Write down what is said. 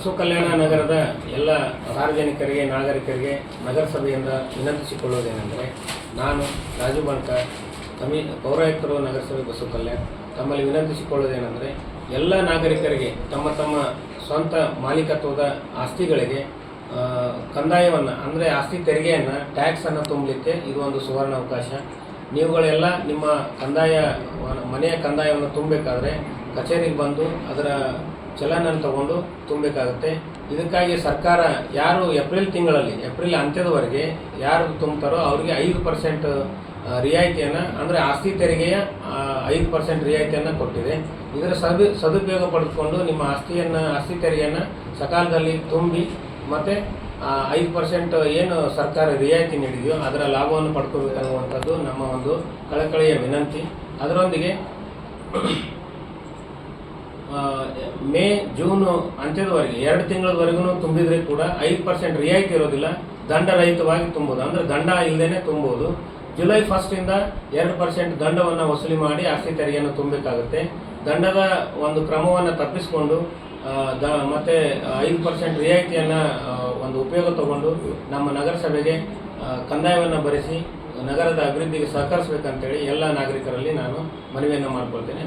ಬಸವ ಕಲ್ಯಾಣ ನಗರದ ಎಲ್ಲ ಸಾರ್ವಜನಿಕರಿಗೆ ನಾಗರಿಕರಿಗೆ ನಗರಸಭೆಯಿಂದ ವಿನಂತಿಸಿಕೊಳ್ಳುವುದೇನೆಂದರೆ, ನಾನು ರಾಜು ಬಣಕಾರ್, ಪೌರಾಯುಕ್ತರು, ನಗರಸಭೆ ಬಸವ ಕಲ್ಯಾಣ, ತಮ್ಮಲ್ಲಿ ವಿನಂತಿಸಿಕೊಳ್ಳುವುದೇನೆಂದರೆ, ಎಲ್ಲ ನಾಗರಿಕರಿಗೆ ತಮ್ಮ ತಮ್ಮ ಸ್ವಂತ ಮಾಲೀಕತ್ವದ ಆಸ್ತಿಗಳಿಗೆ ಕಂದಾಯವನ್ನು ಅಂದರೆ ಆಸ್ತಿ ತೆರಿಗೆಯನ್ನು ಟ್ಯಾಕ್ಸನ್ನು ತುಂಬಲಿಕ್ಕೆ ಇದು ಒಂದು ಸುವರ್ಣ ಅವಕಾಶ. ನೀವುಗಳೆಲ್ಲ ನಿಮ್ಮ ಮನೆಯ ಕಂದಾಯವನ್ನು ತುಂಬಬೇಕಾದ್ರೆ ಕಚೇರಿಗೆ ಬಂದು ಅದರ ಚಲನನ್ನು ತಗೊಂಡು ತುಂಬಬೇಕಾಗುತ್ತೆ. ಇದಕ್ಕಾಗಿ ಸರ್ಕಾರ ಯಾರು ಏಪ್ರಿಲ್ ಅಂತ್ಯದವರೆಗೆ ಯಾರು ತುಂಬ್ತಾರೋ ಅವರಿಗೆ 5% ರಿಯಾಯಿತಿಯನ್ನು ಅಂದರೆ ಆಸ್ತಿ ತೆರಿಗೆಯ 5% ರಿಯಾಯಿತಿಯನ್ನು ಕೊಟ್ಟಿದೆ. ಇದರ ಸದುಪಯೋಗ ಪಡೆದುಕೊಂಡು ನಿಮ್ಮ ಆಸ್ತಿ ತೆರಿಗೆಯನ್ನು ಸಕಾಲದಲ್ಲಿ ತುಂಬಿ ಮತ್ತು 5% ಏನು ಸರ್ಕಾರ ರಿಯಾಯಿತಿ ನೀಡಿದೆಯೋ ಅದರ ಲಾಭವನ್ನು ಪಡ್ಕೋಬೇಕನ್ನುವಂಥದ್ದು ನಮ್ಮ ಒಂದು ಕಳಕಳಿಯ ವಿನಂತಿ. ಅದರೊಂದಿಗೆ ಮೇ ಜೂನ್ ಅಂತ್ಯದವರೆಗೆ 2 ತಿಂಗಳವರೆಗೂ ತುಂಬಿದರೆ ಕೂಡ 5% ರಿಯಾಯಿತಿ ಇರೋದಿಲ್ಲ, ದಂಡರಹಿತವಾಗಿ ತುಂಬುವುದು ಅಂದರೆ ದಂಡ ಇಲ್ಲದೇ ತುಂಬುವುದು. ಜುಲೈ 1 2% ದಂಡವನ್ನು ವಸೂಲಿ ಮಾಡಿ ಆಸ್ತಿ ತೆರಿಗೆಯನ್ನು ತುಂಬಬೇಕಾಗುತ್ತೆ. ದಂಡದ ಒಂದು ಕ್ರಮವನ್ನು ತಪ್ಪಿಸಿಕೊಂಡು ಮತ್ತು 5% ರಿಯಾಯಿತಿಯನ್ನು ಒಂದು ಉಪಯೋಗ ತಗೊಂಡು ನಮ್ಮ ನಗರಸಭೆಗೆ ಕಂದಾಯವನ್ನು ಭರಿಸಿ ನಗರದ ಅಭಿವೃದ್ಧಿಗೆ ಸಹಕರಿಸಬೇಕಂತೇಳಿ ಎಲ್ಲ ನಾಗರಿಕರಲ್ಲಿ ನಾನು ಮನವಿಯನ್ನು ಮಾಡಿಕೊಳ್ತೇನೆ.